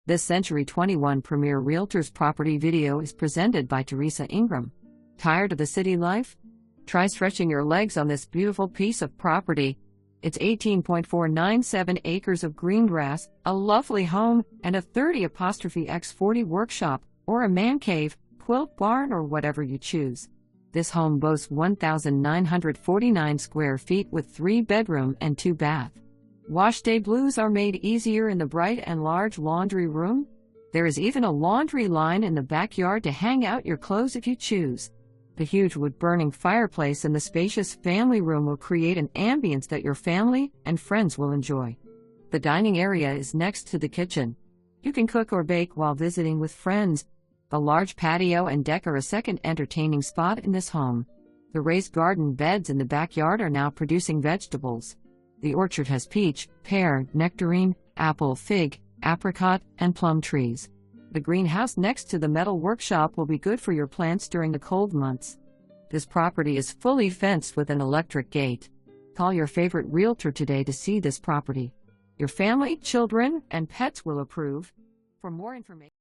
This Century 21 Premier Realtors property video is presented by Teresa Ingram. Tired of the city life? Try stretching your legs on this beautiful piece of property. It's 18.497 acres of green grass, a lovely home, and a 30x40 workshop, or a man cave, quilt barn, or whatever you choose. This home boasts 1,949 square feet with 3-bedroom and 2-bath. Washday blues are made easier in the bright and large laundry room. There is even a laundry line in the backyard to hang out your clothes if you choose. The huge wood-burning fireplace in the spacious family room will create an ambience that your family and friends will enjoy. The dining area is next to the kitchen. You can cook or bake while visiting with friends. The large patio and deck are a second entertaining spot in this home. The raised garden beds in the backyard are now producing vegetables. The orchard has peach, pear, nectarine, apple, fig, apricot, and plum trees. The greenhouse next to the metal workshop will be good for your plants during the cold months. This property is fully fenced with an electric gate. Call your favorite realtor today to see this property. Your family, children, and pets will approve. For more information,